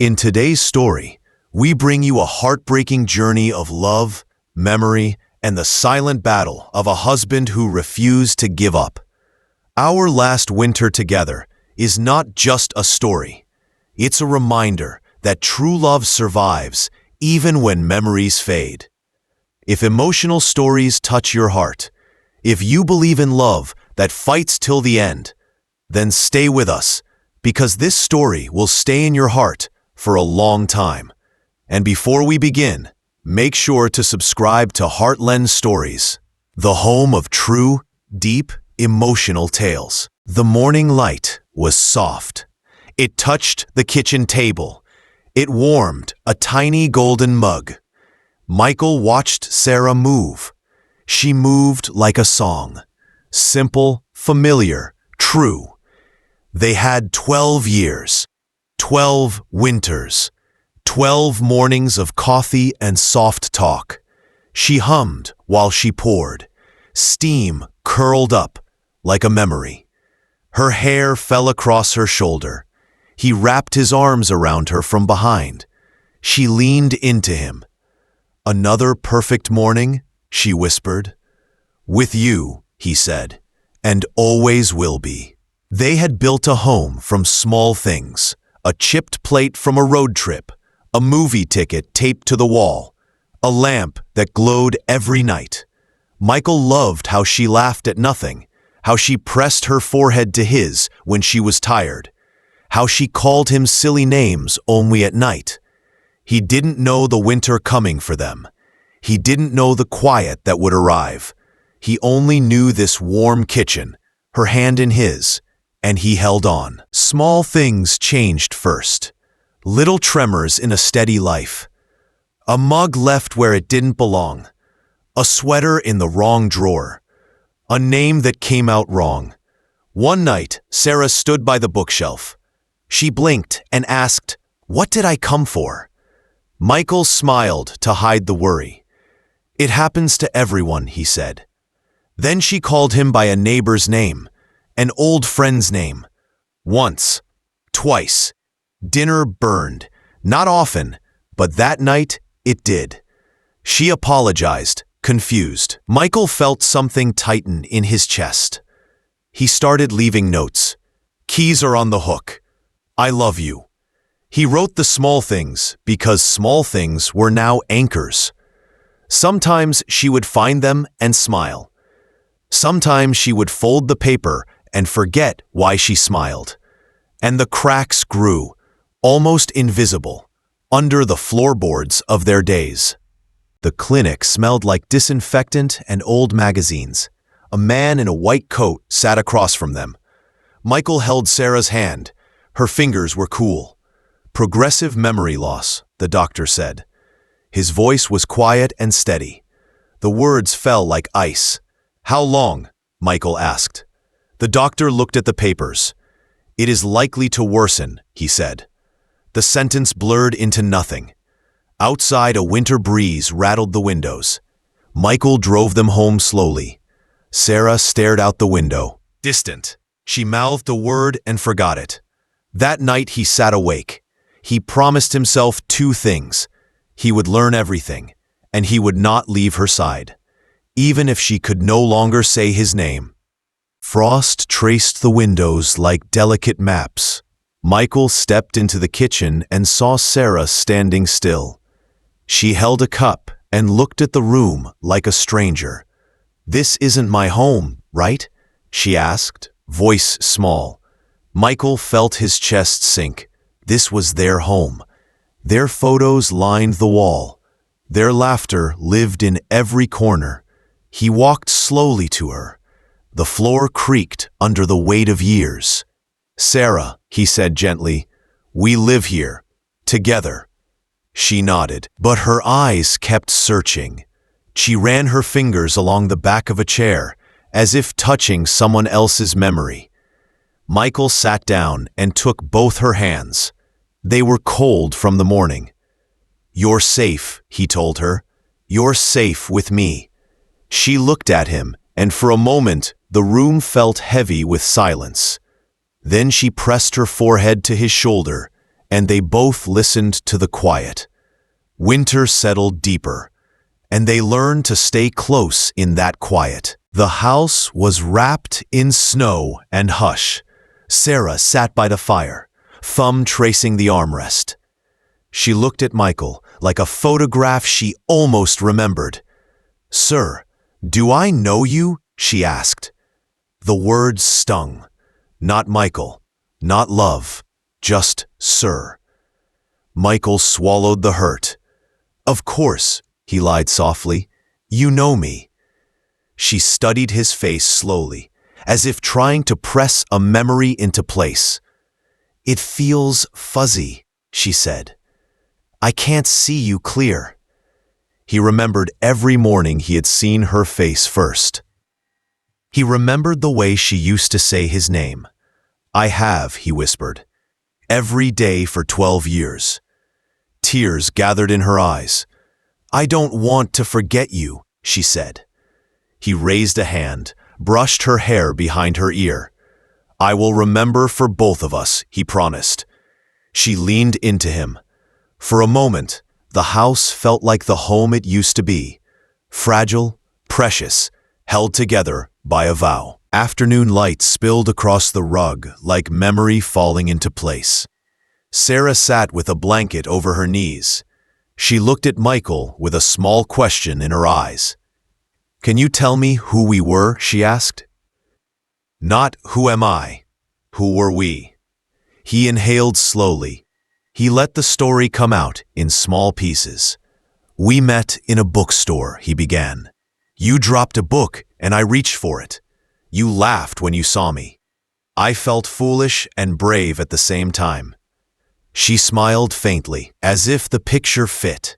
In today's story, we bring you a heartbreaking journey of love, memory, and the silent battle of a husband who refused to give up. Our last winter together is not just a story. It's a reminder that true love survives even when memories fade. If emotional stories touch your heart, if you believe in love that fights till the end, then stay with us, because this story will stay in your heart for a long time. And before we begin, make sure to subscribe to Heartland Stories, the home of true, deep, emotional tales. The morning light was soft. It touched the kitchen table. It warmed a tiny golden mug. Michael watched Sarah move. She moved like a song. Simple, familiar, true. They had 12 years, 12 winters, 12 mornings of coffee and soft talk. She hummed while she poured. Steam curled up like a memory. Her hair fell across her shoulder. He wrapped his arms around her from behind. She leaned into him. "Another perfect morning," she whispered. "With you," he said, "and always will be." They had built a home from small things, a chipped plate from a road trip, a movie ticket taped to the wall, a lamp that glowed every night. Michael loved how she laughed at nothing, how she pressed her forehead to his when she was tired, how she called him silly names only at night. He didn't know the winter coming for them. He didn't know the quiet that would arrive. He only knew this warm kitchen, her hand in his, and he held on. Small things changed first. Little tremors in a steady life. A mug left where it didn't belong. A sweater in the wrong drawer. A name that came out wrong. One night, Sarah stood by the bookshelf. She blinked and asked, "What did I come for?" Michael smiled to hide the worry. "It happens to everyone," he said. Then she called him by a neighbor's name, an old friend's name. Once, twice. Dinner burned. Not often, but that night it did. She apologized, confused. Michael felt something tighten in his chest. He started leaving notes. "Keys are on the hook. I love you." He wrote the small things because small things were now anchors. Sometimes she would find them and smile. Sometimes she would fold the paper and forget why she smiled. And the cracks grew, almost invisible, under the floorboards of their days. The clinic smelled like disinfectant and old magazines. A man in a white coat sat across from them. Michael held Sarah's hand. Her fingers were cool. "Progressive memory loss," the doctor said. His voice was quiet and steady. The words fell like ice. "How long?" Michael asked. The doctor looked at the papers. "It is likely to worsen," he said. The sentence blurred into nothing. Outside, a winter breeze rattled the windows. Michael drove them home slowly. Sarah stared out the window. Distant. She mouthed a word and forgot it. That night he sat awake. He promised himself two things. He would learn everything, and he would not leave her side, even if she could no longer say his name. Frost traced the windows like delicate maps. Michael stepped into the kitchen and saw Sarah standing still. She held a cup and looked at the room like a stranger. "This isn't my home, right?" she asked, voice small. Michael felt his chest sink. This was their home. Their photos lined the wall. Their laughter lived in every corner. He walked slowly to her. The floor creaked under the weight of years. "Sarah," he said gently, "we live here, together." She nodded, but her eyes kept searching. She ran her fingers along the back of a chair, as if touching someone else's memory. Michael sat down and took both her hands. They were cold from the morning. "You're safe," he told her. "You're safe with me." She looked at him, and for a moment the room felt heavy with silence. Then she pressed her forehead to his shoulder, and they both listened to the quiet. Winter settled deeper, and they learned to stay close in that quiet. The house was wrapped in snow and hush. Sarah sat by the fire, thumb tracing the armrest. She looked at Michael like a photograph she almost remembered. "Sir, do I know you?" she asked. The words stung. Not Michael, not love, just sir. Michael swallowed the hurt. "Of course," he lied softly. "You know me." She studied his face slowly, as if trying to press a memory into place. "It feels fuzzy," she said. "I can't see you clear." He remembered every morning he had seen her face first. He remembered the way she used to say his name. "I have," he whispered, "every day for 12 years. Tears gathered in her eyes. "I don't want to forget you," she said. He raised a hand, brushed her hair behind her ear. "I will remember for both of us," he promised. She leaned into him. For a moment, the house felt like the home it used to be. Fragile, precious, held together by a vow. Afternoon light spilled across the rug like memory falling into place. Sarah sat with a blanket over her knees. She looked at Michael with a small question in her eyes. "Can you tell me who we were?" she asked. "Not who am I, who were we?" He inhaled slowly. He let the story come out in small pieces. "We met in a bookstore," he began. "You dropped a book and I reached for it. You laughed when you saw me. I felt foolish and brave at the same time." She smiled faintly, as if the picture fit.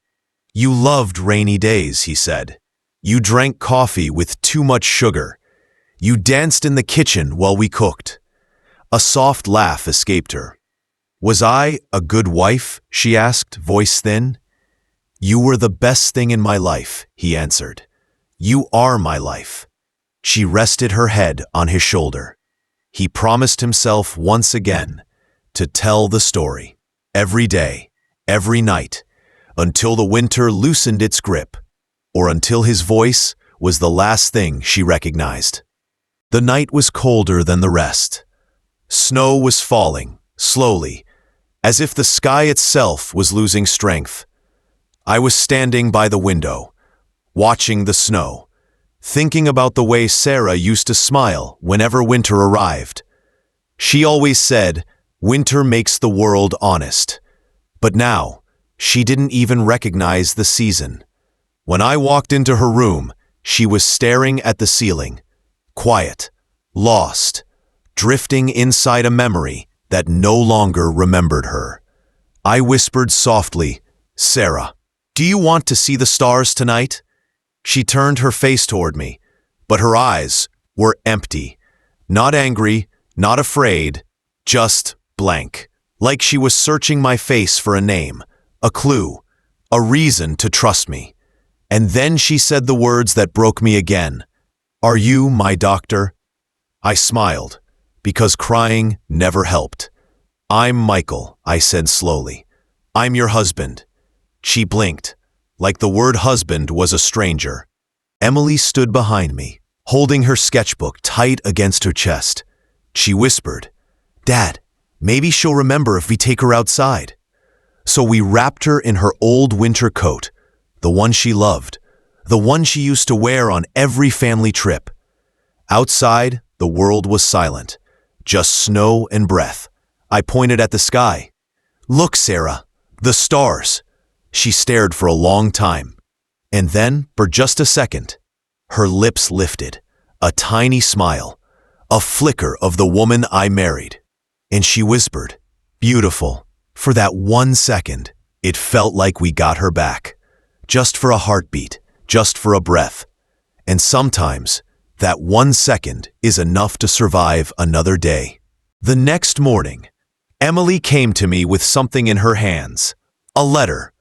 "You loved rainy days," he said. "You drank coffee with too much sugar. You danced in the kitchen while we cooked." A soft laugh escaped her. "Was I a good wife?" she asked, voice thin. "You were the best thing in my life," he answered. "You are my life." She rested her head on his shoulder. He promised himself once again to tell the story, every day, every night, until the winter loosened its grip, or until his voice was the last thing she recognized. The night was colder than the rest. Snow was falling, slowly, as if the sky itself was losing strength. I was standing by the window, watching the snow, thinking about the way Sarah used to smile whenever winter arrived. She always said, "Winter makes the world honest." But now, she didn't even recognize the season. When I walked into her room, she was staring at the ceiling, quiet, lost, drifting inside a memory that no longer remembered her. I whispered softly, "Sarah, do you want to see the stars tonight?" She turned her face toward me, but her eyes were empty, not angry, not afraid, just blank, like she was searching my face for a name, a clue, a reason to trust me. And then she said the words that broke me again. "Are you my doctor?" I smiled, because crying never helped. "I'm Michael," I said slowly. "I'm your husband." She blinked, like the word husband was a stranger. Emily stood behind me, holding her sketchbook tight against her chest. She whispered, "Dad, maybe she'll remember if we take her outside." So we wrapped her in her old winter coat, the one she loved, the one she used to wear on every family trip. Outside, the world was silent, just snow and breath. I pointed at the sky. "Look, Sarah, the stars." She stared for a long time, and then, for just a second, her lips lifted, a tiny smile, a flicker of the woman I married. And she whispered, "Beautiful." For that 1 second, it felt like we got her back. Just for a heartbeat, just for a breath. And sometimes, that 1 second is enough to survive another day. The next morning, Emily came to me with something in her hands. A letter.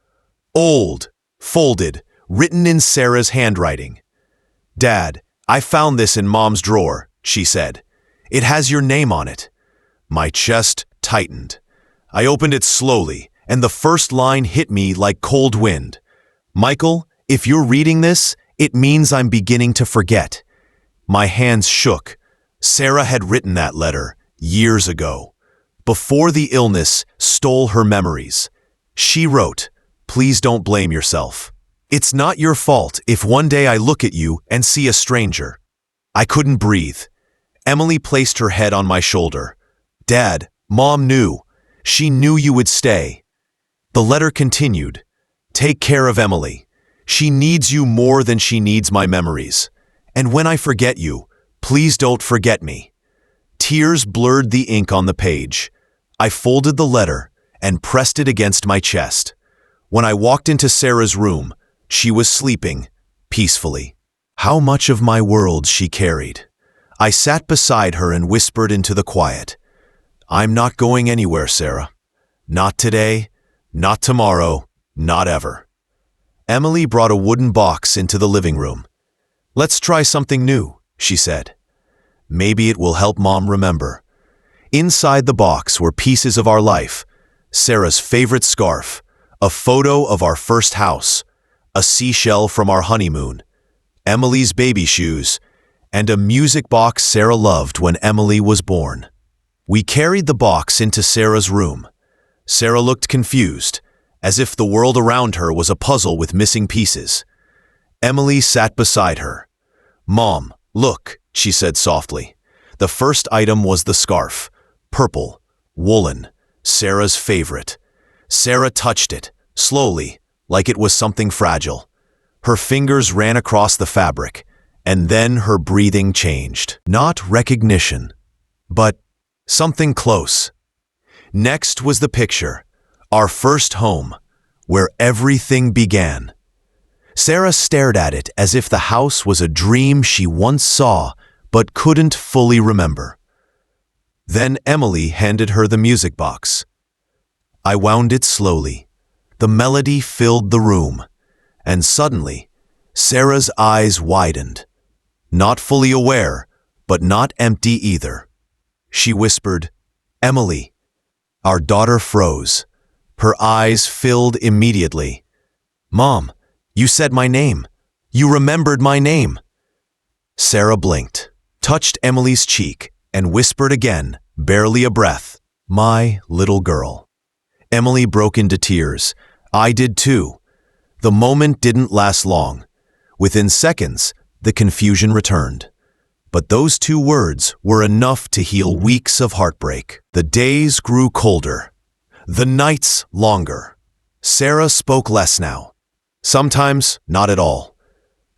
Old, folded, written in Sarah's handwriting. "Dad, I found this in Mom's drawer," she said. "It has your name on it." My chest tightened. I opened it slowly, and the first line hit me like cold wind. Michael, if you're reading this, it means I'm beginning to forget. My hands shook. Sarah had written that letter years ago, before the illness stole her memories. She wrote, "Please don't blame yourself. It's not your fault if one day I look at you and see a stranger." I couldn't breathe. Emily placed her head on my shoulder. "Dad, Mom knew. She knew you would stay." The letter continued. "Take care of Emily. She needs you more than she needs my memories. And when I forget you, please don't forget me." Tears blurred the ink on the page. I folded the letter and pressed it against my chest. When I walked into Sarah's room, she was sleeping peacefully. How much of my world she carried. I sat beside her and whispered into the quiet, "I'm not going anywhere, Sarah. Not today, not tomorrow, not ever." Emily brought a wooden box into the living room. "Let's try something new," she said. "Maybe it will help Mom remember." Inside the box were pieces of our life: Sarah's favorite scarf, a photo of our first house, a seashell from our honeymoon, Emily's baby shoes, and a music box Sarah loved when Emily was born. We carried the box into Sarah's room. Sarah looked confused, as if the world around her was a puzzle with missing pieces. Emily sat beside her. "Mom, look," she said softly. The first item was the scarf, purple, woolen, Sarah's favorite. Sarah touched it, slowly, like it was something fragile. Her fingers ran across the fabric, and then her breathing changed. Not recognition, but something close. Next was the picture, our first home, where everything began. Sarah stared at it as if the house was a dream she once saw but couldn't fully remember. Then Emily handed her the music box. I wound it slowly. The melody filled the room, and suddenly, Sarah's eyes widened. Not fully aware, but not empty either. She whispered, "Emily." Our daughter froze. Her eyes filled immediately. "Mom, you said my name. You remembered my name." Sarah blinked, touched Emily's cheek, and whispered again, barely a breath, "My little girl." Emily broke into tears. I did too. The moment didn't last long. Within seconds, the confusion returned. But those two words were enough to heal weeks of heartbreak. The days grew colder. The nights longer. Sarah spoke less now. Sometimes, not at all.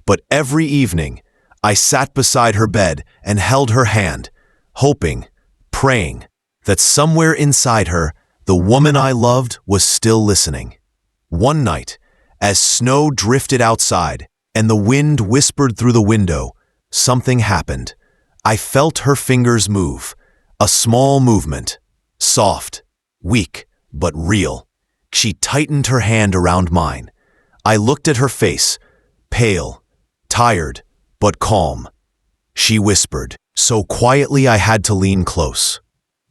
But every evening, I sat beside her bed and held her hand, hoping, praying, that somewhere inside her, the woman I loved was still listening. One night, as snow drifted outside and the wind whispered through the window, something happened. I felt her fingers move, a small movement, soft, weak, but real. She tightened her hand around mine. I looked at her face, pale, tired, but calm. She whispered, so quietly I had to lean close.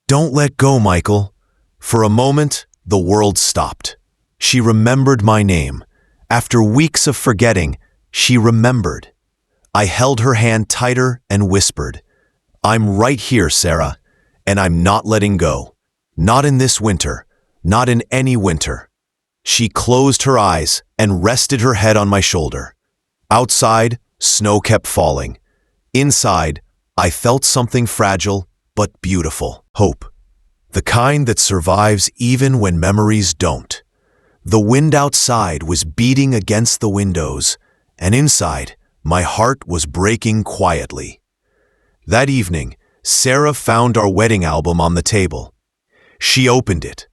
"Don't let go, Michael." For a moment, the world stopped. She remembered my name. After weeks of forgetting, she remembered. I held her hand tighter and whispered, "I'm right here, Sarah, and I'm not letting go. Not in this winter, not in any winter." She closed her eyes and rested her head on my shoulder. Outside, snow kept falling. Inside, I felt something fragile but beautiful. Hope. The kind that survives even when memories don't. The wind outside was beating against the windows, and inside, my heart was breaking quietly. That evening, Sarah found our wedding album on the table. She opened it,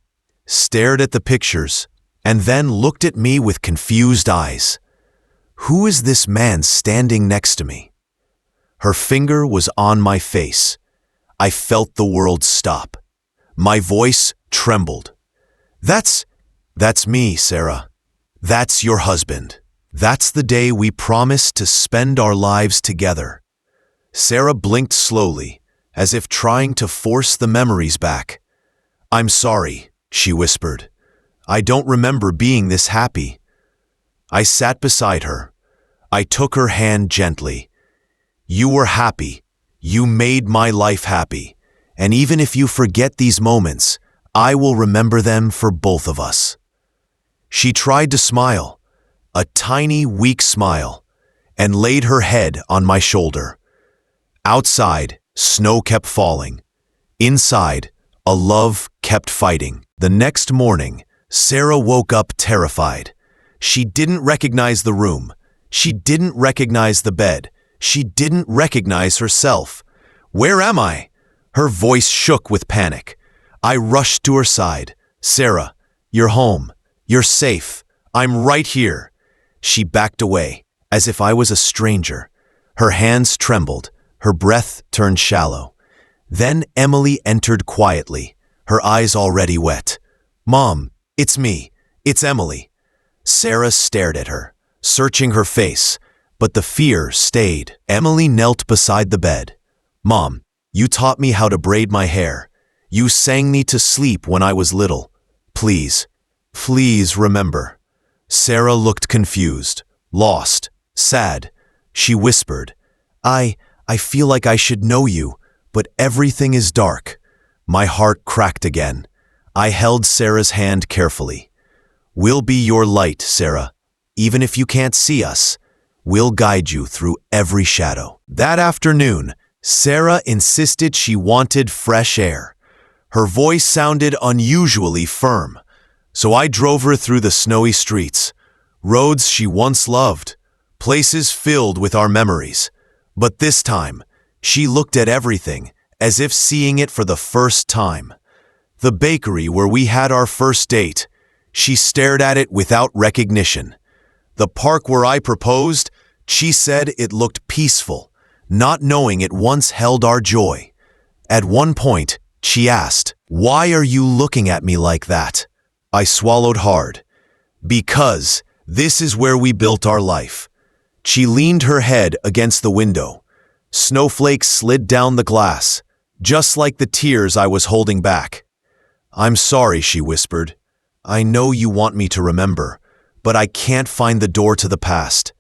stared at the pictures, and then looked at me with confused eyes. Who is this man standing next to me? Her finger was on my face. I felt the world stop. My voice trembled. That's me, Sarah. That's your husband. That's the day we promised to spend our lives together." Sarah blinked slowly, as if trying to force the memories back. "I'm sorry," she whispered. I don't remember being this happy. I sat beside her. I took her hand gently. You were happy. You made my life happy. And even if you forget these moments, I will remember them for both of us. She tried to smile, a tiny, weak smile, and laid her head on my shoulder. Outside, snow kept falling. Inside, a love kept fighting. The next morning, Sarah woke up terrified. She didn't recognize the room. She didn't recognize the bed. She didn't recognize herself. Where am I? Her voice shook with panic. I rushed to her side. Sarah, you're home. You're safe. I'm right here. She backed away, as if I was a stranger. Her hands trembled. Her breath turned shallow. Then Emily entered quietly, her eyes already wet. Mom, it's me. It's Emily. Sarah stared at her, searching her face, but the fear stayed. Emily knelt beside the bed. Mom, you taught me how to braid my hair. You sang me to sleep when I was little. Please, please remember. Sarah looked confused, lost, sad. She whispered, I feel like I should know you, but everything is dark. My heart cracked again. I held Sarah's hand carefully. We'll be your light, Sarah. Even if you can't see us, we'll guide you through every shadow. That afternoon, Sarah insisted she wanted fresh air. Her voice sounded unusually firm, so I drove her through the snowy streets, roads she once loved, places filled with our memories. But this time, she looked at everything as if seeing it for the first time. The bakery where we had our first date, she stared at it without recognition. The park where I proposed, she said it looked peaceful, not knowing it once held our joy. At one point, she asked, "Why are you looking at me like that?" I swallowed hard. Because this is where we built our life. She leaned her head against the window. Snowflakes slid down the glass, just like the tears I was holding back. I'm sorry, she whispered. I know you want me to remember, but I can't find the door to the past.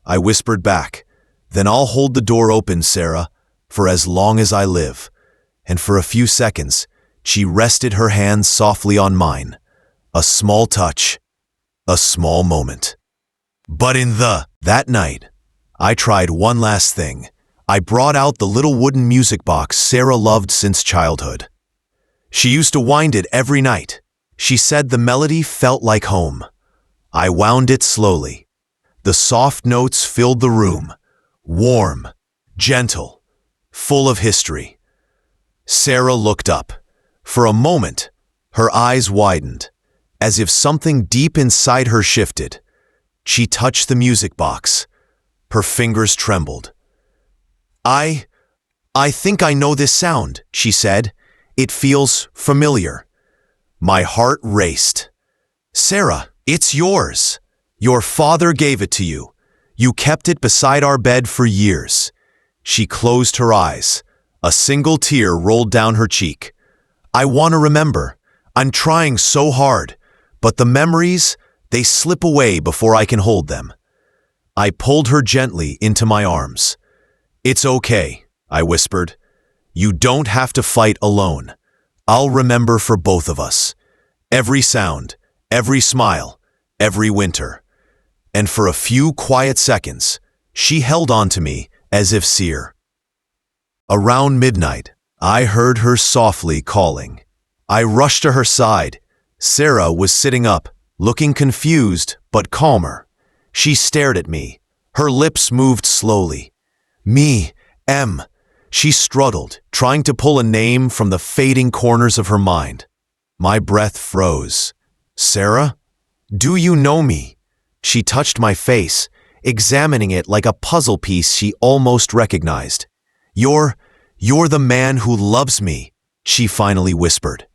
I whispered back, then I'll hold the door open, Sarah, for as long as I live. And for a few seconds, she rested her hands softly on mine. A small touch, a small moment. But that night, I tried one last thing. I brought out the little wooden music box Sarah loved since childhood. She used to wind it every night. She said the melody felt like home. I wound it slowly. The soft notes filled the room, warm, gentle, full of history. Sarah looked up. For a moment, her eyes widened, as if something deep inside her shifted. She touched the music box. Her fingers trembled. I think I know this sound, she said. It feels familiar. My heart raced. Sarah, it's yours. Your father gave it to you. You kept it beside our bed for years. She closed her eyes. A single tear rolled down her cheek. I want to remember. I'm trying so hard, but the memories, they slip away before I can hold them. I pulled her gently into my arms. It's okay, I whispered. You don't have to fight alone. I'll remember for both of us. Every sound, every smile, every winter. And for a few quiet seconds, she held on to me as if seer. Around midnight, I heard her softly calling. I rushed to her side. Sarah was sitting up, looking confused but calmer. She stared at me. Her lips moved slowly. Me, M. She struggled, trying to pull a name from the fading corners of her mind. My breath froze. Sarah? Do you know me? She touched my face, examining it like a puzzle piece she almost recognized. You're the man who loves me, she finally whispered.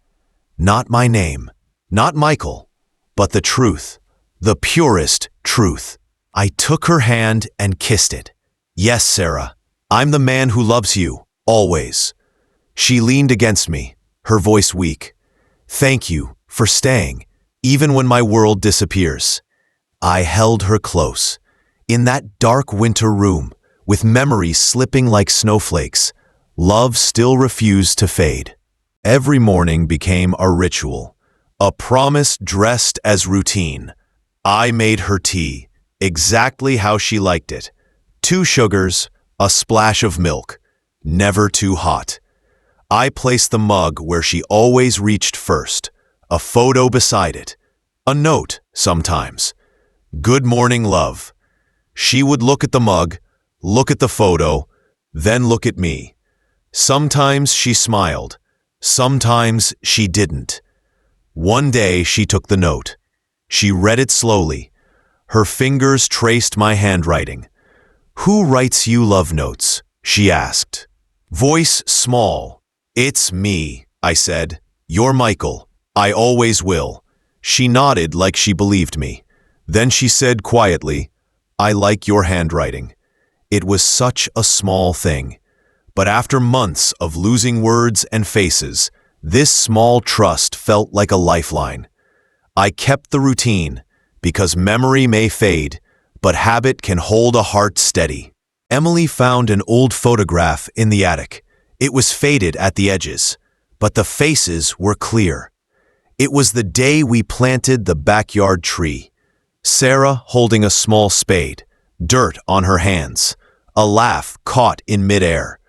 Not my name, not Michael, but the truth, the purest truth. I took her hand and kissed it. Yes, Sarah, I'm the man who loves you, always. She leaned against me, her voice weak. Thank you for staying, even when my world disappears. I held her close. In that dark winter room, with memories slipping like snowflakes, love still refused to fade. Every morning became a ritual, a promise dressed as routine. I made her tea, exactly how she liked it. 2 sugars, a splash of milk, never too hot. I placed the mug where she always reached first, a photo beside it, a note sometimes. Good morning, love. She would look at the mug, look at the photo, then look at me. Sometimes she smiled, sometimes she didn't. One day she took the note. She read it slowly. Her fingers traced my handwriting. "Who writes you love notes?" she asked. Voice small. "It's me," I said. "You're Michael. I always will." She nodded like she believed me. Then she said quietly, "I like your handwriting." It was such a small thing. But after months of losing words and faces, this small trust felt like a lifeline. I kept the routine, because memory may fade, but habit can hold a heart steady. Emily found an old photograph in the attic. It was faded at the edges, but the faces were clear. It was the day we planted the backyard tree. Sarah holding a small spade, dirt on her hands, a laugh caught in midair.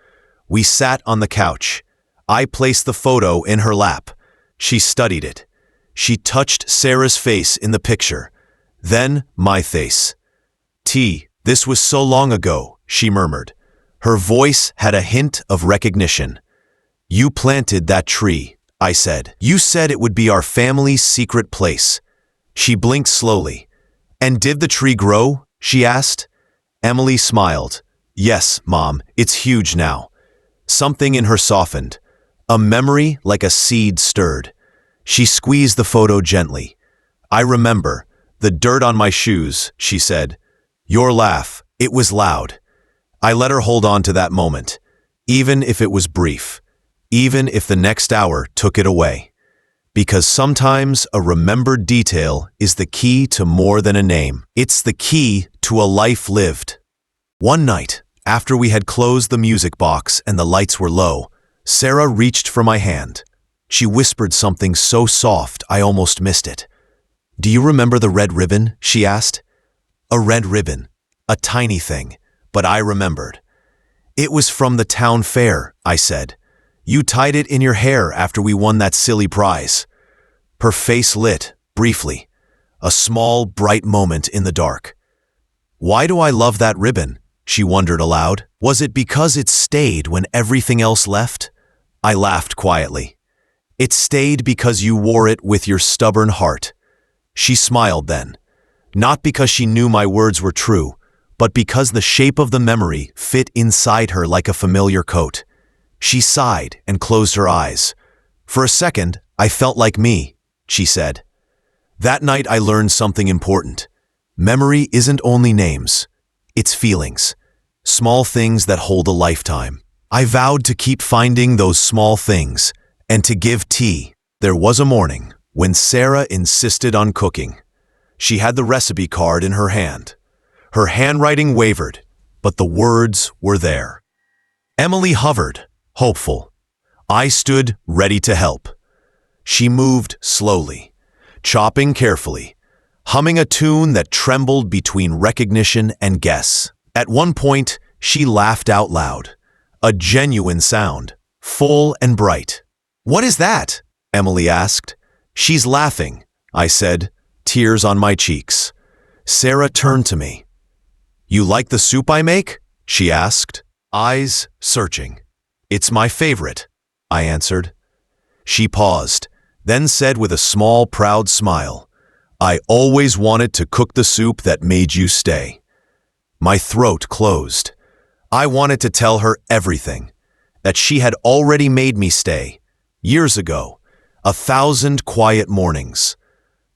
We sat on the couch. I placed the photo in her lap. She studied it. She touched Sarah's face in the picture, then my face. This was so long ago," she murmured. Her voice had a hint of recognition. "You planted that tree," I said. "You said it would be our family's secret place." She blinked slowly. "And did the tree grow?" she asked. Emily smiled. "Yes, Mom, it's huge now." Something in her softened. A memory like a seed stirred. She squeezed the photo gently. "I remember. The dirt on my shoes," she said. "Your laugh. It was loud." I let her hold on to that moment, even if it was brief, even if the next hour took it away. Because sometimes a remembered detail is the key to more than a name. It's the key to a life lived. One night, after we had closed the music box and the lights were low, Sarah reached for my hand. She whispered something so soft I almost missed it. "Do you remember the red ribbon?" she asked. A red ribbon. A tiny thing, but I remembered. "It was from the town fair," I said. "You tied it in your hair after we won that silly prize." Her face lit, briefly. A small, bright moment in the dark. "Why do I love that ribbon?" she wondered aloud. "Was it because it stayed when everything else left?" I laughed quietly. "It stayed because you wore it with your stubborn heart." She smiled then, not because she knew my words were true, but because the shape of the memory fit inside her like a familiar coat. She sighed and closed her eyes. "For a second, I felt like me," she said. That night I learned something important. Memory isn't only names. It's feelings. Small things that hold a lifetime. I vowed to keep finding those small things and to give tea. There was a morning when Sarah insisted on cooking. She had the recipe card in her hand. Her handwriting wavered, but the words were there. Emily hovered, hopeful. I stood ready to help. She moved slowly, chopping carefully, humming a tune that trembled between recognition and guess. At one point, she laughed out loud. A genuine sound, full and bright. "What is that?" Emily asked. "She's laughing," I said, tears on my cheeks. Sarah turned to me. "You like the soup I make?" she asked, eyes searching. "It's my favorite," I answered. She paused, then said with a small, proud smile, "I always wanted to cook the soup that made you stay." My throat closed. I wanted to tell her everything, that she had already made me stay, years ago, 1,000 quiet mornings.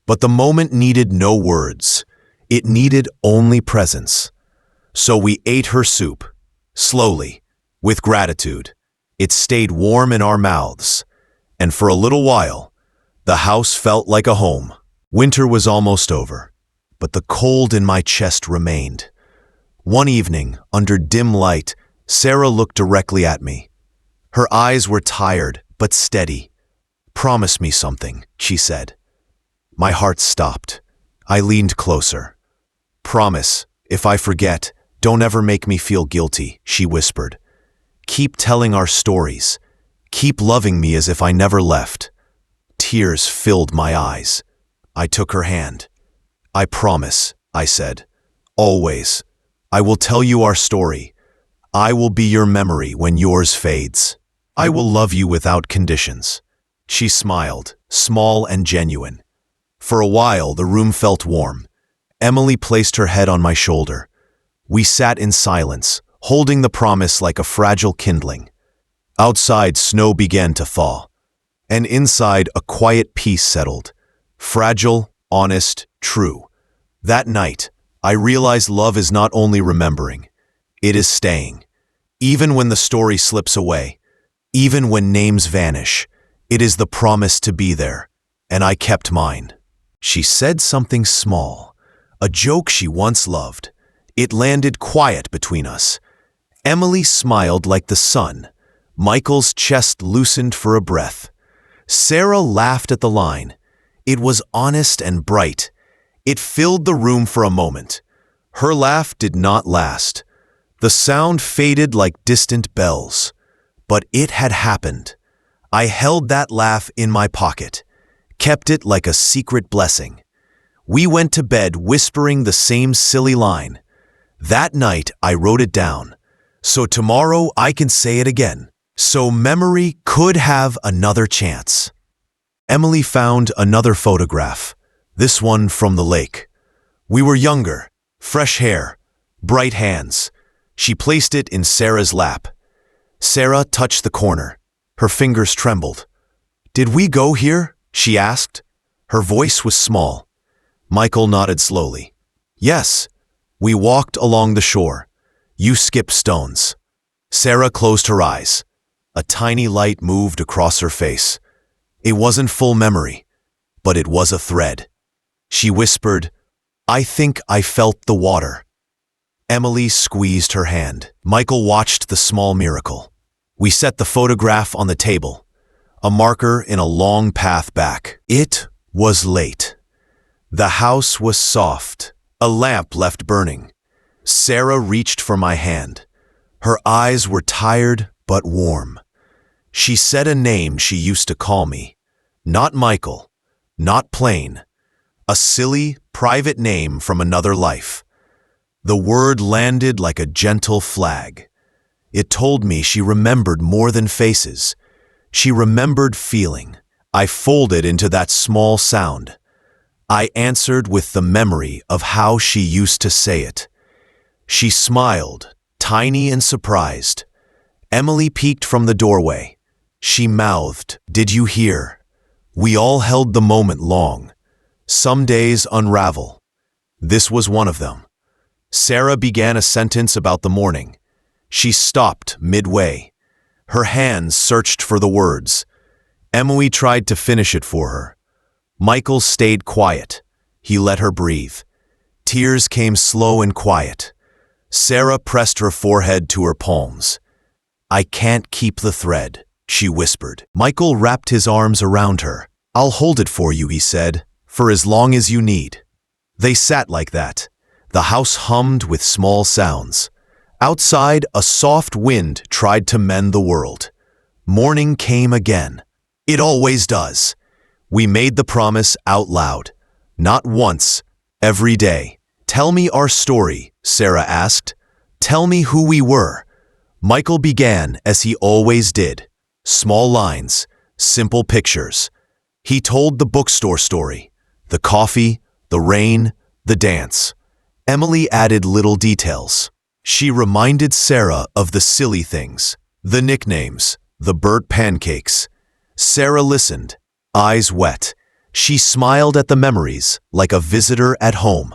But the moment needed no words. It needed only presence. So we ate her soup, slowly, with gratitude. It stayed warm in our mouths, and for a little while, The house felt like a home. Winter was almost over, but the cold in my chest remained. One evening, under dim light, Sarah looked directly at me. Her eyes were tired, but steady. "Promise me something," she said. My heart stopped. I leaned closer. "Promise, if I forget, don't ever make me feel guilty," she whispered. "Keep telling our stories. Keep loving me as if I never left." Tears filled my eyes. I took her hand. "I promise," I said. "Always. I will tell you our story. I will be your memory when yours fades. I will love you without conditions." She smiled, small and genuine. For a while, the room felt warm. Emily placed her head on my shoulder. We sat in silence, holding the promise like a fragile kindling. Outside, snow began to thaw, and inside, a quiet peace settled. Fragile, honest, true. That night, I realized love is not only remembering, it is staying. Even when the story slips away, even when names vanish, it is the promise to be there, and I kept mine. She said something small, a joke she once loved. It landed quiet between us. Emily smiled like the sun. Michael's chest loosened for a breath. Sarah laughed at the line. It was honest and bright. It filled the room for a moment. Her laugh did not last. The sound faded like distant bells. But it had happened. I held that laugh in my pocket, kept it like a secret blessing. We went to bed whispering the same silly line. That night I wrote it down, so tomorrow I can say it again, so memory could have another chance. Emily found another photograph, this one from the lake. We were younger, fresh hair, bright hands. She placed it in Sarah's lap. Sarah touched the corner. Her fingers trembled. "Did we go here?" she asked. Her voice was small. Michael nodded slowly. "Yes, we walked along the shore. You skipped stones." Sarah closed her eyes. A tiny light moved across her face. It wasn't full memory, but it was a thread. She whispered, "I think I felt the water." Emily squeezed her hand. Michael watched the small miracle. We set the photograph on the table, a marker in a long path back. It was late. The house was soft. A lamp left burning. Sarah reached for my hand. Her eyes were tired but warm. She said a name she used to call me. Not Michael, not Plain. A silly, private name from another life. The word landed like a gentle flag. It told me she remembered more than faces. She remembered feeling. I folded into that small sound. I answered with the memory of how she used to say it. She smiled, tiny and surprised. Emily peeked from the doorway. She mouthed, "Did you hear?" We all held the moment long. Some days unravel. This was one of them. Sarah began a sentence about the morning. She stopped midway. Her hands searched for the words. Emily tried to finish it for her. Michael stayed quiet. He let her breathe. Tears came slow and quiet. Sarah pressed her forehead to her palms. "I can't keep the thread," she whispered. Michael wrapped his arms around her. "I'll hold it for you," he said, "for as long as you need." They sat like that. The house hummed with small sounds. Outside, a soft wind tried to mend the world. Morning came again. It always does. We made the promise out loud. Not once, every day. "Tell me our story," Sarah asked. "Tell me who we were." Michael began as he always did. Small lines, simple pictures. He told the bookstore story. The coffee, the rain, the dance. Emily added little details. She reminded Sarah of the silly things, the nicknames, the burnt pancakes. Sarah listened, eyes wet. She smiled at the memories like a visitor at home.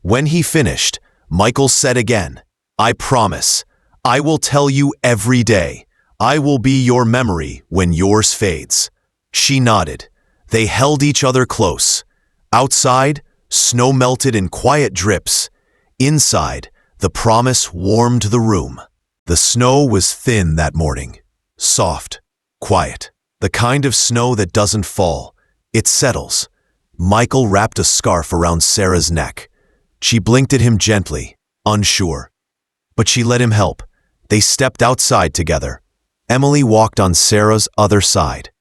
When he finished, Michael said again, "I promise, I will tell you every day. I will be your memory when yours fades." She nodded. They held each other close. Outside, snow melted in quiet drips. Inside, the promise warmed the room. The snow was thin that morning, soft, quiet. The kind of snow that doesn't fall, it settles. Michael wrapped a scarf around Sarah's neck. She blinked at him gently, unsure. But she let him help. They stepped outside together. Emily walked on Sarah's other side.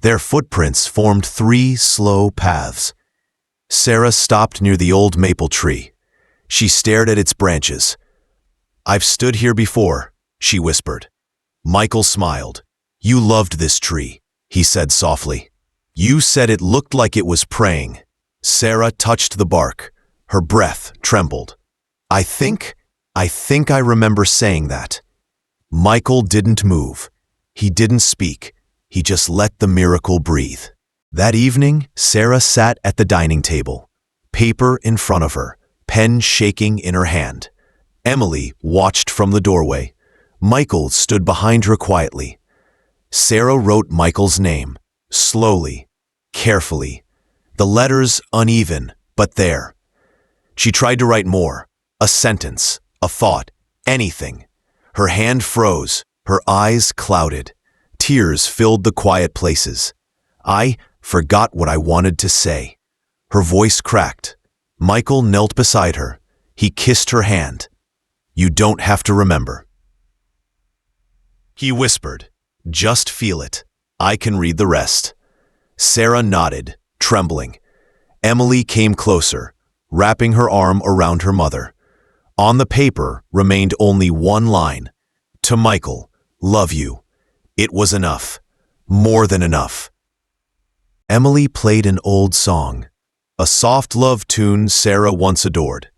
Their footprints formed 3 slow paths. Sarah stopped near the old maple tree. She stared at its branches. "I've stood here before," she whispered. Michael smiled. "You loved this tree," he said softly. "You said it looked like it was praying." Sarah touched the bark. Her breath trembled. I think I remember saying that." Michael didn't move. He didn't speak. He just let the miracle breathe. That evening, Sarah sat at the dining table, paper in front of her, pen shaking in her hand. Emily watched from the doorway. Michael stood behind her quietly. Sarah wrote Michael's name, slowly, carefully. The letters uneven, but there. She tried to write more, a sentence, a thought, anything. Her hand froze, her eyes clouded. Tears filled the quiet places. "I forgot what I wanted to say." Her voice cracked. Michael knelt beside her. He kissed her hand. "You don't have to remember." He whispered, "Just feel it. I can read the rest." Sarah nodded, trembling. Emily came closer, wrapping her arm around her mother. On the paper remained only one line. "To Michael, love you." It was enough. More than enough. Emily played an old song, a soft love tune Sarah once adored.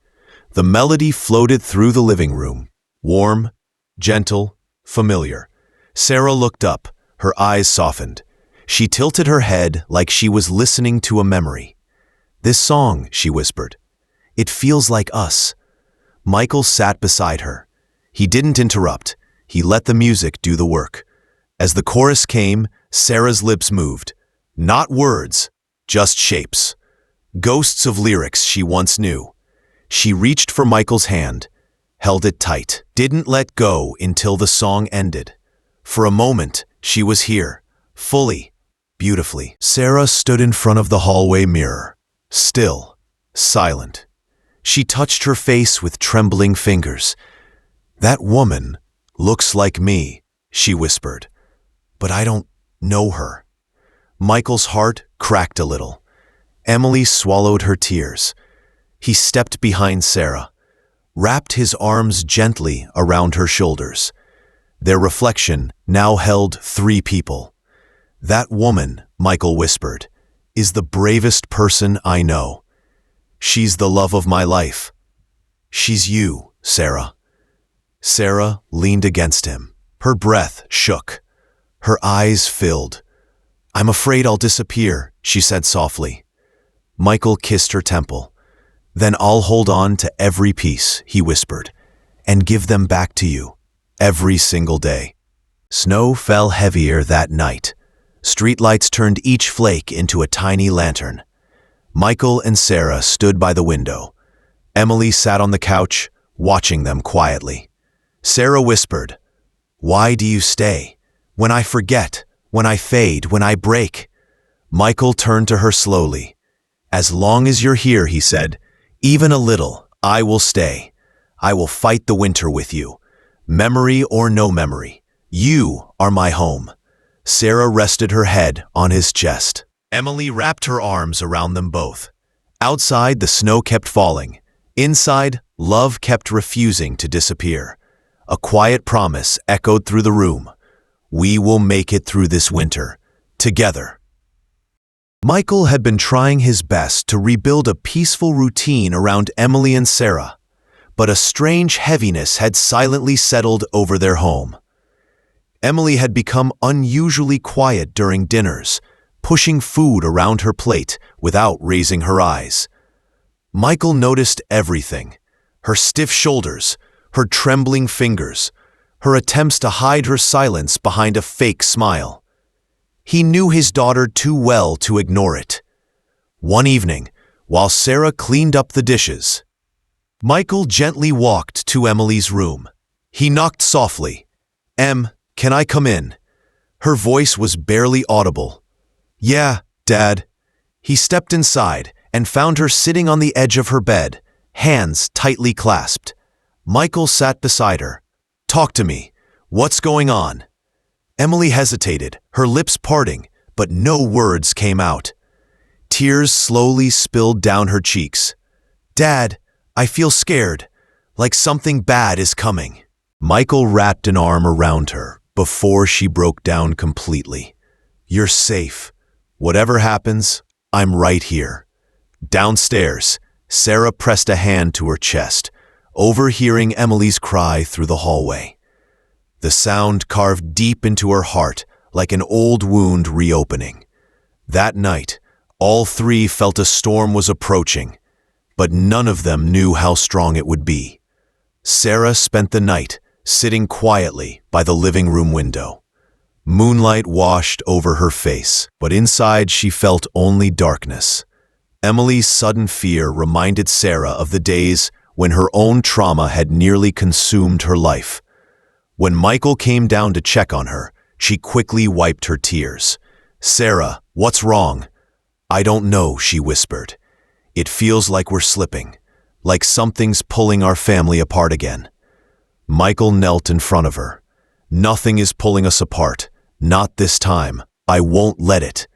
The melody floated through the living room, warm, gentle, familiar. Sarah looked up, her eyes softened. She tilted her head like she was listening to a memory. "This song," she whispered, "it feels like us." Michael sat beside her. He didn't interrupt. He let the music do the work. As the chorus came, Sarah's lips moved. Not words, just shapes. Ghosts of lyrics she once knew. She reached for Michael's hand, held it tight, didn't let go until the song ended. For a moment, she was here, fully, beautifully. Sarah stood in front of the hallway mirror, still, silent. She touched her face with trembling fingers. "That woman looks like me," she whispered, "but I don't know her." Michael's heart cracked a little. Emily swallowed her tears. He stepped behind Sarah, wrapped his arms gently around her shoulders. Their reflection now held 3 people. "That woman," Michael whispered, "is the bravest person I know. She's the love of my life. She's you, Sarah." Sarah leaned against him. Her breath shook. Her eyes filled. "I'm afraid I'll disappear," she said softly. Michael kissed her temple. "Then I'll hold on to every piece," he whispered, "and give them back to you, every single day." Snow fell heavier that night. Streetlights turned each flake into a tiny lantern. Michael and Sarah stood by the window. Emily sat on the couch, watching them quietly. Sarah whispered, "Why do you stay? When I forget, when I fade, when I break." Michael turned to her slowly. "As long as you're here," he said, "even a little, I will stay. I will fight the winter with you. Memory or no memory, you are my home." Sarah rested her head on his chest. Emily wrapped her arms around them both. Outside, the snow kept falling. Inside, love kept refusing to disappear. A quiet promise echoed through the room. "We will make it through this winter, together." Michael had been trying his best to rebuild a peaceful routine around Emily and Sarah, but a strange heaviness had silently settled over their home. Emily had become unusually quiet during dinners, pushing food around her plate without raising her eyes. Michael noticed everything: her stiff shoulders, her trembling fingers, her attempts to hide her silence behind a fake smile. He knew his daughter too well to ignore it. One evening, while Sarah cleaned up the dishes, Michael gently walked to Emily's room. He knocked softly. "Em, can I come in?" Her voice was barely audible. "Yeah, Dad." He stepped inside and found her sitting on the edge of her bed, hands tightly clasped. Michael sat beside her. "Talk to me. What's going on?" Emily hesitated, her lips parting, but no words came out. Tears slowly spilled down her cheeks. "Dad, I feel scared, like something bad is coming." Michael wrapped an arm around her before she broke down completely. "You're safe. Whatever happens, I'm right here." Downstairs, Sarah pressed a hand to her chest, overhearing Emily's cry through the hallway. The sound carved deep into her heart like an old wound reopening. That night, all three felt a storm was approaching, but none of them knew how strong it would be. Sarah spent the night sitting quietly by the living room window. Moonlight washed over her face, but inside she felt only darkness. Emily's sudden fear reminded Sarah of the days when her own trauma had nearly consumed her life. When Michael came down to check on her, she quickly wiped her tears. "Sarah, what's wrong?" "I don't know," she whispered. "It feels like we're slipping, like something's pulling our family apart again." Michael knelt in front of her. "Nothing is pulling us apart. Not this time. I won't let it."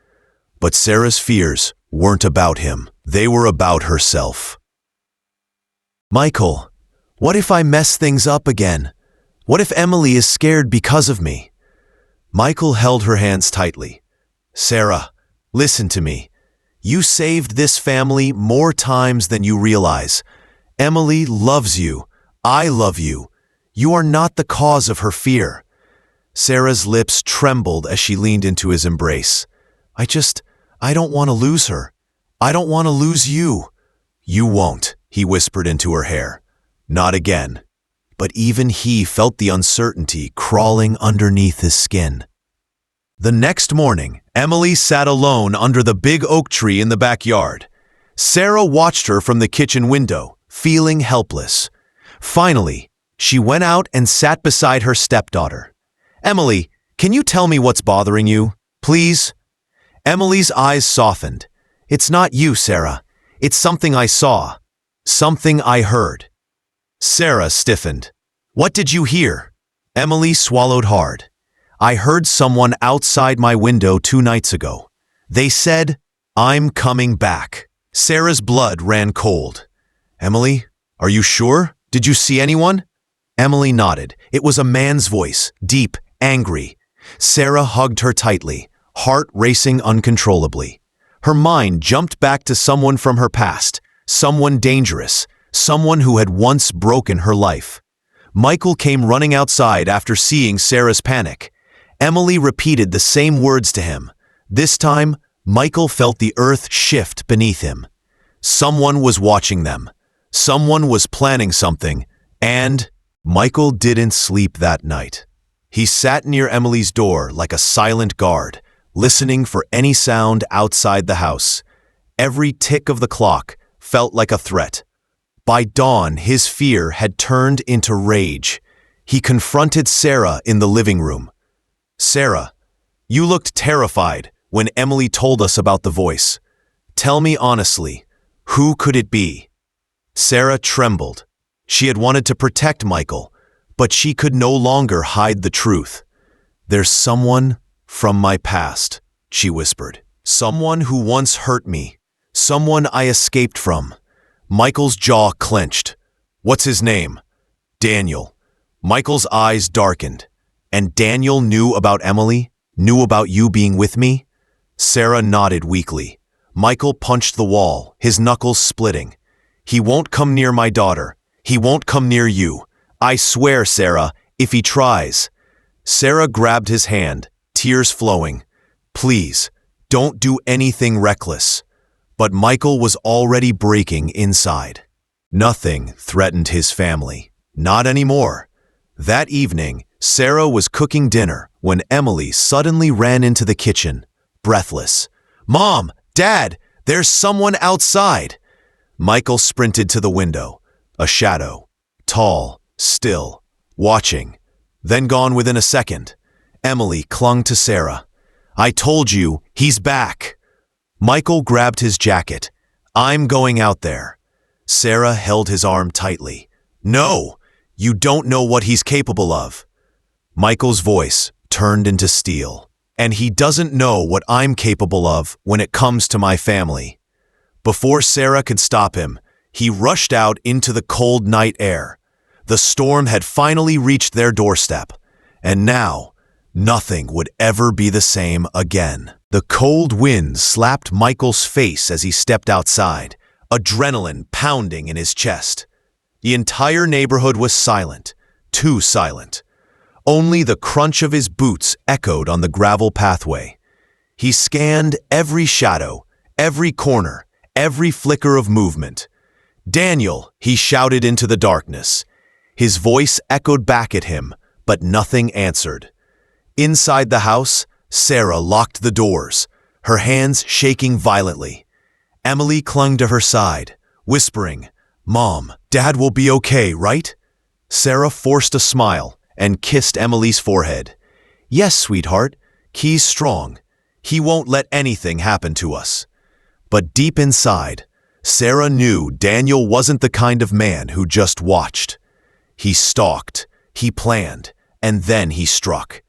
But Sarah's fears weren't about him. They were about herself. "Michael, what if I mess things up again? What if Emily is scared because of me?" Michael held her hands tightly. "Sarah, listen to me. You saved this family more times than you realize. Emily loves you. I love you. You are not the cause of her fear." Sarah's lips trembled as she leaned into his embrace. I don't want to lose her. I don't want to lose you." "You won't," he whispered into her hair. "Not again." But even he felt the uncertainty crawling underneath his skin. The next morning, Emily sat alone under the big oak tree in the backyard. Sarah watched her from the kitchen window, feeling helpless. Finally, she went out and sat beside her stepdaughter. "Emily, can you tell me what's bothering you, please?" Emily's eyes softened. "It's not you, Sarah. It's something I saw. Something I heard." Sarah stiffened. "What did you hear?" Emily swallowed hard. "I heard someone outside my window 2 nights ago. They said, 'I'm coming back.'" Sarah's blood ran cold. "Emily, are you sure? Did you see anyone?" Emily nodded. It was a man's voice, deep, angry. Sarah hugged her tightly, heart racing uncontrollably. Her mind jumped back to someone from her past, someone dangerous, someone who had once broken her life. Michael came running outside after seeing Sarah's panic. Emily repeated the same words to him. This time, Michael felt the earth shift beneath him. Someone was watching them. Someone was planning something, and Michael didn't sleep that night. He sat near Emily's door like a silent guard, listening for any sound outside the house. Every tick of the clock felt like a threat. By dawn, his fear had turned into rage. He confronted Sarah in the living room. "Sarah, you looked terrified when Emily told us about the voice. Tell me honestly, who could it be?" Sarah trembled. She had wanted to protect Michael, but she could no longer hide the truth. "There's someone from my past," she whispered. "Someone who once hurt me. Someone I escaped from." Michael's jaw clenched. "What's his name?" "Daniel." Michael's eyes darkened. "And Daniel knew about Emily? Knew about you being with me?" Sarah nodded weakly. Michael punched the wall, his knuckles splitting. "He won't come near my daughter. He won't come near you. I swear, Sarah, if he tries." Sarah grabbed his hand, tears flowing. "Please, don't do anything reckless." But Michael was already breaking inside. Nothing threatened his family. Not anymore. That evening, Sarah was cooking dinner when Emily suddenly ran into the kitchen, breathless. "Mom! Dad! There's someone outside!" Michael sprinted to the window, a shadow, tall, still, watching, then gone within a second. Emily clung to Sarah. "I told you, he's back!" Michael grabbed his jacket. "I'm going out there." Sarah held his arm tightly. "No! You don't know what he's capable of." Michael's voice turned into steel. "And he doesn't know what I'm capable of when it comes to my family." Before Sarah could stop him, he rushed out into the cold night air. The storm had finally reached their doorstep, and now nothing would ever be the same again. The cold wind slapped Michael's face as he stepped outside, adrenaline pounding in his chest. The entire neighborhood was silent, too silent. Only the crunch of his boots echoed on the gravel pathway. He scanned every shadow, every corner, every flicker of movement. "Daniel!" he shouted into the darkness. His voice echoed back at him, but nothing answered. Inside the house, Sarah locked the doors, her hands shaking violently. Emily clung to her side, whispering, "Mom, Dad will be okay, right?" Sarah forced a smile and kissed Emily's forehead. "Yes, sweetheart, he's strong. He won't let anything happen to us." But deep inside, Sarah knew Daniel wasn't the kind of man who just watched. He stalked, he planned, and then he struck.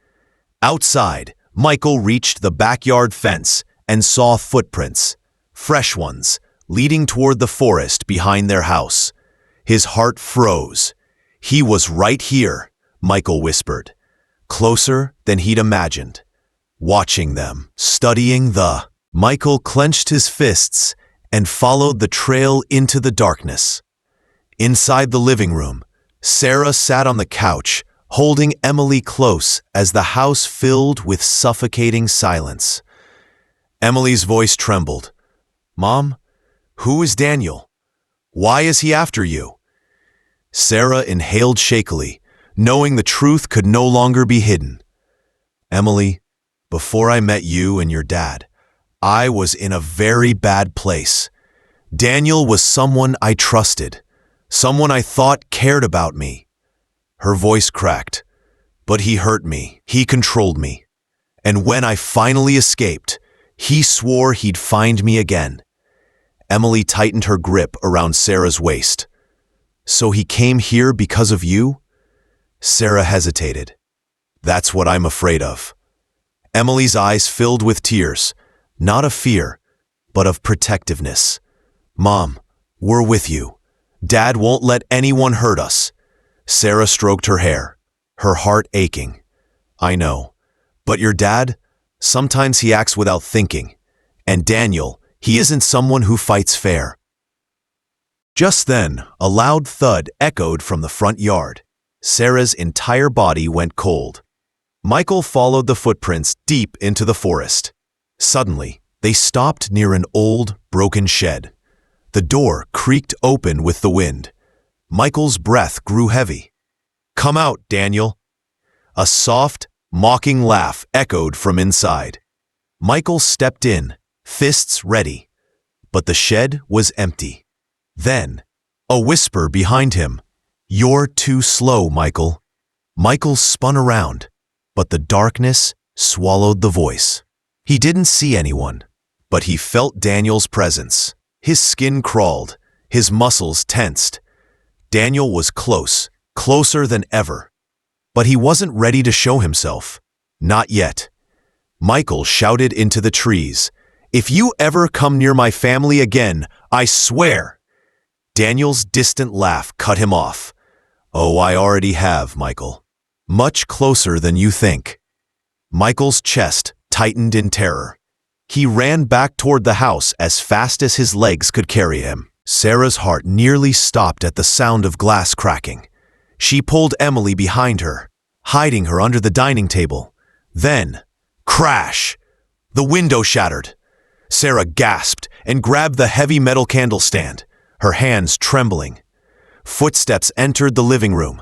Outside, Michael reached the backyard fence and saw footprints, fresh ones, leading toward the forest behind their house. His heart froze. "He was right here," Michael whispered, closer than he'd imagined. Watching them, studying the... Michael clenched his fists and followed the trail into the darkness. Inside the living room, Sarah sat on the couch, holding Emily close as the house filled with suffocating silence. Emily's voice trembled. "Mom, who is Daniel? Why is he after you?" Sarah inhaled shakily, knowing the truth could no longer be hidden. "Emily, before I met you and your dad, I was in a very bad place. Daniel was someone I trusted, someone I thought cared about me." Her voice cracked. "But he hurt me, he controlled me. And when I finally escaped, he swore he'd find me again." Emily tightened her grip around Sarah's waist. "So he came here because of you?" Sarah hesitated. "That's what I'm afraid of." Emily's eyes filled with tears, not of fear, but of protectiveness. "Mom, we're with you. Dad won't let anyone hurt us." Sarah stroked her hair, her heart aching. "I know. But your dad? Sometimes he acts without thinking. And Daniel, he isn't someone who fights fair." Just then, a loud thud echoed from the front yard. Sarah's entire body went cold. Michael followed the footprints deep into the forest. Suddenly, they stopped near an old, broken shed. The door creaked open with the wind. Michael's breath grew heavy. "Come out, Daniel." A soft, mocking laugh echoed from inside. Michael stepped in, fists ready. But the shed was empty. Then, a whisper behind him. "You're too slow, Michael." Michael spun around, but the darkness swallowed the voice. He didn't see anyone, but he felt Daniel's presence. His skin crawled, his muscles tensed. Daniel was close, closer than ever. But he wasn't ready to show himself. Not yet. Michael shouted into the trees, "If you ever come near my family again, I swear!" Daniel's distant laugh cut him off. "Oh, I already have, Michael. Much closer than you think." Michael's chest tightened in terror. He ran back toward the house as fast as his legs could carry him. Sarah's heart nearly stopped at the sound of glass cracking. She pulled Emily behind her, hiding her under the dining table. Then, crash! The window shattered. Sarah gasped and grabbed the heavy metal candle stand, her hands trembling. Footsteps entered the living room.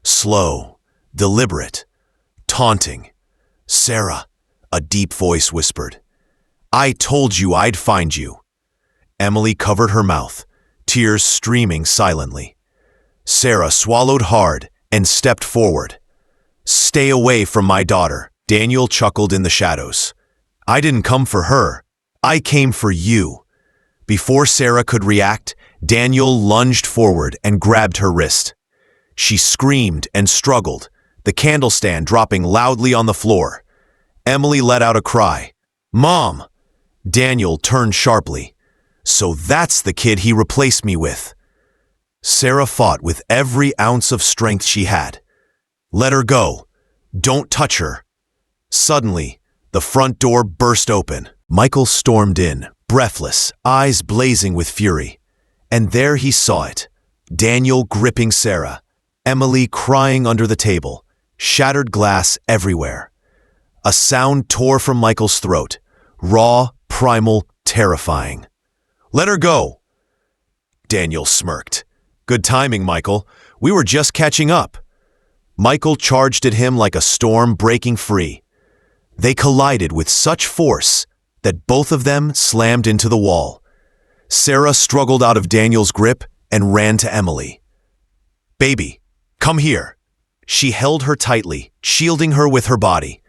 Slow, deliberate, taunting. Sarah, a deep voice whispered. I told you I'd find you. Emily covered her mouth, tears streaming silently. Sarah swallowed hard and stepped forward. Stay away from my daughter, Daniel chuckled in the shadows. I didn't come for her. I came for you. Before Sarah could react, Daniel lunged forward and grabbed her wrist. She screamed and struggled, the candle stand dropping loudly on the floor. Emily let out a cry. Mom! Daniel turned sharply. So that's the kid he replaced me with. Sarah fought with every ounce of strength she had. Let her go. Don't touch her. Suddenly, the front door burst open. Michael stormed in, breathless, eyes blazing with fury. And there he saw it. Daniel gripping Sarah, Emily crying under the table, shattered glass everywhere. A sound tore from Michael's throat, raw, primal, terrifying. Let her go! Daniel smirked. Good timing, Michael. We were just catching up. Michael charged at him like a storm breaking free. They collided with such force that both of them slammed into the wall. Sarah struggled out of Daniel's grip and ran to Emily. Baby, come here. She held her tightly, shielding her with her body.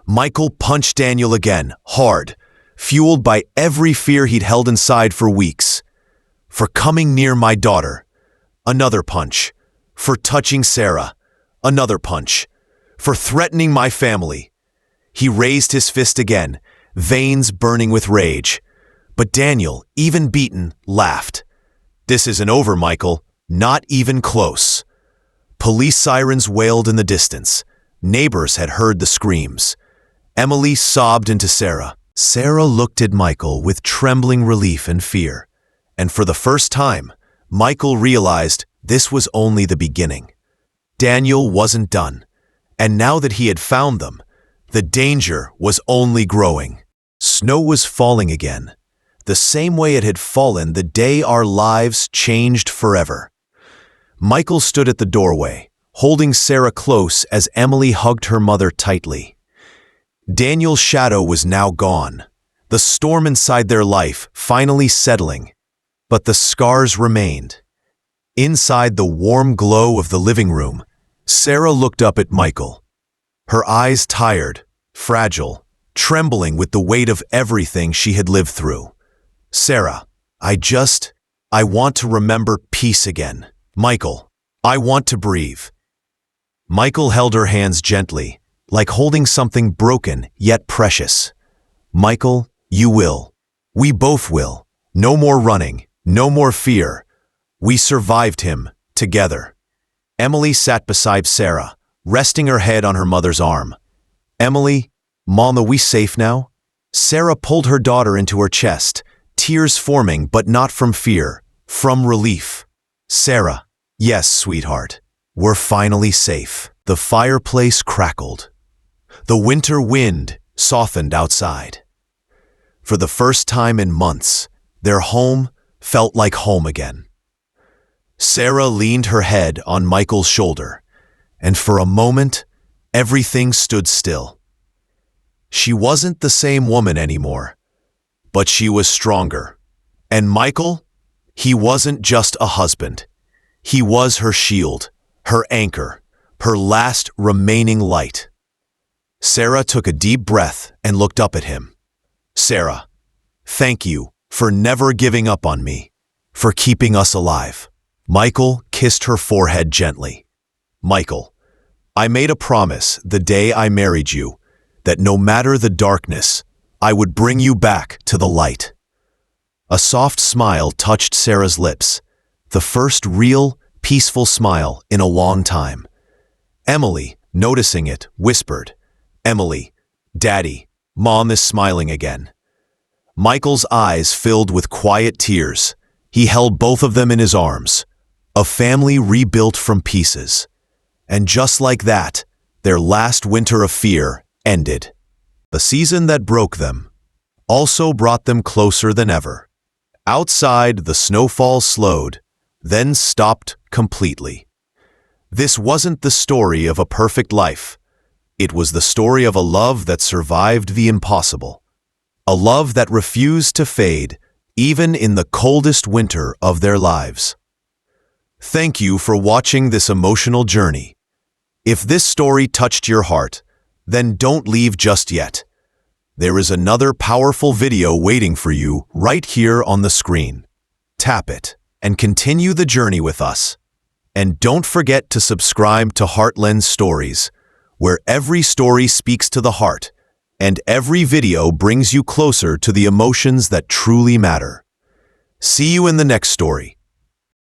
Michael punched Daniel again, hard, fueled by every fear he'd held inside for weeks. For coming near my daughter. Another punch. For touching Sarah. Another punch. For threatening my family. He raised his fist again, veins burning with rage. But Daniel, even beaten, laughed. This isn't over, Michael. Not even close. Police sirens wailed in the distance. Neighbors had heard the screams. Emily sobbed into Sarah. Sarah looked at Michael with trembling relief and fear. And for the first time, Michael realized this was only the beginning. Daniel wasn't done. And now that he had found them, the danger was only growing. Snow was falling again, the same way it had fallen the day our lives changed forever. Michael stood at the doorway, holding Sarah close as Emily hugged her mother tightly. Daniel's shadow was now gone, the storm inside their life finally settling, but the scars remained. Inside the warm glow of the living room, Sarah looked up at Michael, her eyes tired, fragile, trembling with the weight of everything she had lived through. Sarah, I want to remember peace again. Michael, I want to breathe. Michael held her hands gently, like holding something broken yet precious. Michael, you will. We both will. No more running, no more fear. We survived him, together. Emily sat beside Sarah, resting her head on her mother's arm. Emily, Mom, are we safe now? Sarah pulled her daughter into her chest, tears forming but not from fear, from relief. Sarah, yes, sweetheart, we're finally safe. The fireplace crackled. The winter wind softened outside. For the first time in months, their home felt like home again. Sarah leaned her head on Michael's shoulder, and for a moment, everything stood still. She wasn't the same woman anymore, but she was stronger. And Michael, he wasn't just a husband. He was her shield, her anchor, her last remaining light. Sarah took a deep breath and looked up at him. Sarah, thank you for never giving up on me, for keeping us alive. Michael kissed her forehead gently. Michael, I made a promise the day I married you that no matter the darkness, I would bring you back to the light. A soft smile touched Sarah's lips, the first real, peaceful smile in a long time. Emily, noticing it, whispered, Emily, Daddy, Mom is smiling again. Michael's eyes filled with quiet tears. He held both of them in his arms, a family rebuilt from pieces. And just like that, their last winter of fear ended. The season that broke them also brought them closer than ever. Outside, the snowfall slowed, then stopped completely. This wasn't the story of a perfect life, It was the story of a love that survived the impossible. A love that refused to fade, even in the coldest winter of their lives. Thank you for watching this emotional journey. If this story touched your heart, then don't leave just yet. There is another powerful video waiting for you right here on the screen. Tap it and continue the journey with us. And don't forget to subscribe to Heartland Stories, where every story speaks to the heart, and every video brings you closer to the emotions that truly matter. See you in the next story.